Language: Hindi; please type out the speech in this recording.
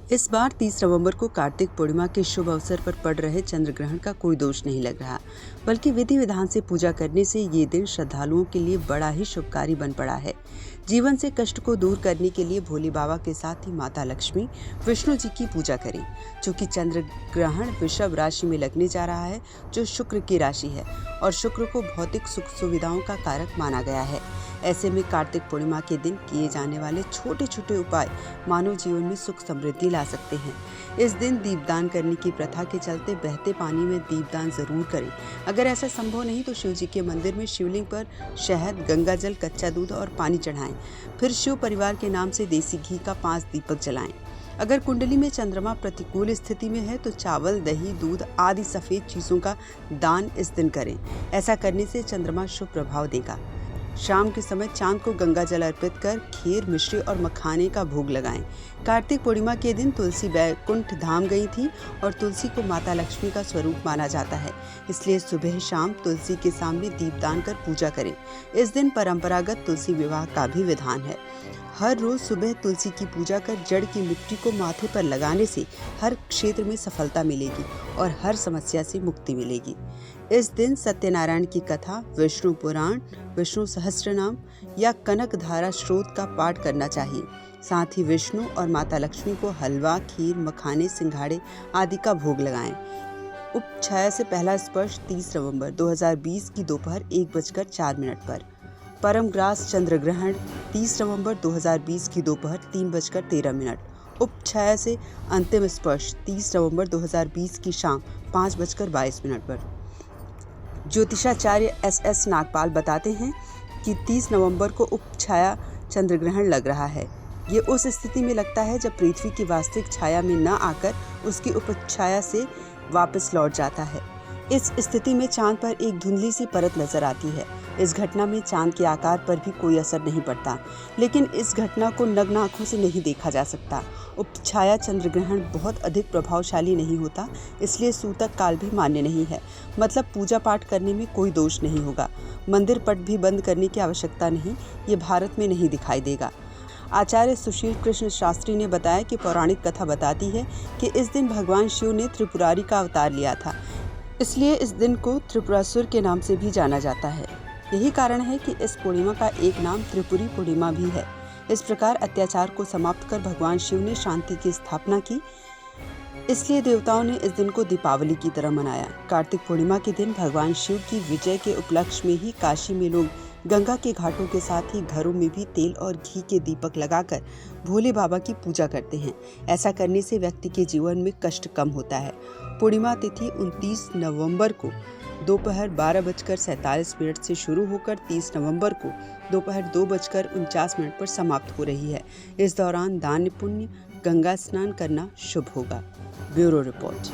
इस बार 30 नवंबर को कार्तिक पूर्णिमा के शुभ अवसर पर पड़ रहे चंद्र ग्रहण का कोई दोष नहीं लग रहा, बल्कि विधि विधान से पूजा करने से ये दिन श्रद्धालुओं के लिए बड़ा ही शुभकारी बन पड़ा है। जीवन से कष्ट को दूर करने के लिए भोले बाबा के साथ ही माता लक्ष्मी, विष्णु जी की पूजा करें, क्योंकि चंद्र ग्रहण वृषभ राशि में लगने जा रहा है, जो शुक्र की राशि है और शुक्र को भौतिक सुख सुविधाओं का कारक माना गया है। ऐसे में कार्तिक पूर्णिमा के दिन किए जाने वाले छोटे छोटे उपाय मानव जीवन में सुख समृद्धि ला सकते हैं। इस दिन दीपदान करने की प्रथा के चलते बहते पानी में दीपदान जरूर करें। अगर ऐसा संभव नहीं तो शिव जी के मंदिर में शिवलिंग पर शहद, गंगा जल, कच्चा दूध और पानी चढ़ाएं। फिर शिव परिवार के नाम से देसी घी का 5 दीपक जलाएं। अगर कुंडली में चंद्रमा प्रतिकूल स्थिति में है तो चावल, दही, दूध आदि सफेद चीजों का दान इस दिन करें। ऐसा करने से चंद्रमा शुभ प्रभाव देगा। शाम के समय चांद को गंगा जल अर्पित कर खीर, मिश्री और मखाने का भोग लगाएं। कार्तिक पूर्णिमा के दिन तुलसी बैकुंठ धाम गई थी और तुलसी को माता लक्ष्मी का स्वरूप माना जाता है, इसलिए सुबह शाम तुलसी के सामने दीपदान कर पूजा करें। इस दिन परंपरागत तुलसी विवाह का भी विधान है। हर रोज सुबह तुलसी की पूजा कर जड़ की मिट्टी को माथे पर लगाने से हर क्षेत्र में सफलता मिलेगी और हर समस्या से मुक्ति मिलेगी। इस दिन सत्यनारायण की कथा, विष्णु पुराण, विष्णु सहस्त्रनाम या कनक धारा स्रोत का पाठ करना चाहिए। साथ ही विष्णु और माता लक्ष्मी को हलवा, खीर, मखाने, सिंघाड़े आदि का भोग लगाएं। उपछाया से पहला स्पर्श 30 नवंबर 2020 की दोपहर 1:04 पर। परम ग्रास चंद्र ग्रहण 30 नवंबर 2020 की दोपहर 3:13। उपछाया से अंतिम स्पर्श 30 नवंबर 2020 की शाम 5:22 पर। ज्योतिषाचार्य SS नागपाल बताते हैं कि 30 नवंबर को उपछाया चंद्र ग्रहण लग रहा है। ये उस स्थिति में लगता है जब पृथ्वी की वास्तविक छाया में न आकर उसकी उपछाया से वापस लौट जाता है। इस स्थिति में चांद पर एक धुंधली सी परत नजर आती है। इस घटना में चांद के आकार पर भी कोई असर नहीं पड़ता, लेकिन इस घटना को नग्न आंखों से नहीं देखा जा सकता। उपछाया चंद्र ग्रहण बहुत अधिक प्रभावशाली नहीं होता, इसलिए सूतक काल भी मान्य नहीं है। मतलब पूजा पाठ करने में कोई दोष नहीं होगा। मंदिर पट भी बंद करने की आवश्यकता नहीं, ये भारत में नहीं दिखाई देगा। आचार्य सुशील कृष्ण शास्त्री ने बताया कि पौराणिक कथा बताती है कि इस दिन भगवान शिव ने त्रिपुरारी का अवतार लिया था, इसलिए इस दिन को त्रिपुरासुर के नाम से भी जाना जाता है। यही कारण है कि इस पूर्णिमा का एक नाम त्रिपुरी पूर्णिमा भी है। इस प्रकार अत्याचार को समाप्त कर भगवान शिव ने शांति की स्थापना की, इसलिए देवताओं ने इस दिन को दीपावली की तरह मनाया। कार्तिक पूर्णिमा के दिन भगवान शिव की विजय के उपलक्ष्य में ही काशी में लोग गंगा के घाटों के साथ ही घरों में भी तेल और घी के दीपक लगाकर भोले बाबा की पूजा करते हैं। ऐसा करने से व्यक्ति के जीवन में कष्ट कम होता है। पूर्णिमा तिथि 29 नवंबर को दोपहर 12:47 से शुरू होकर 30 नवंबर को दोपहर 2:49 पर समाप्त हो रही है। इस दौरान दान पुण्य, गंगा स्नान करना शुभ होगा। Bureau report.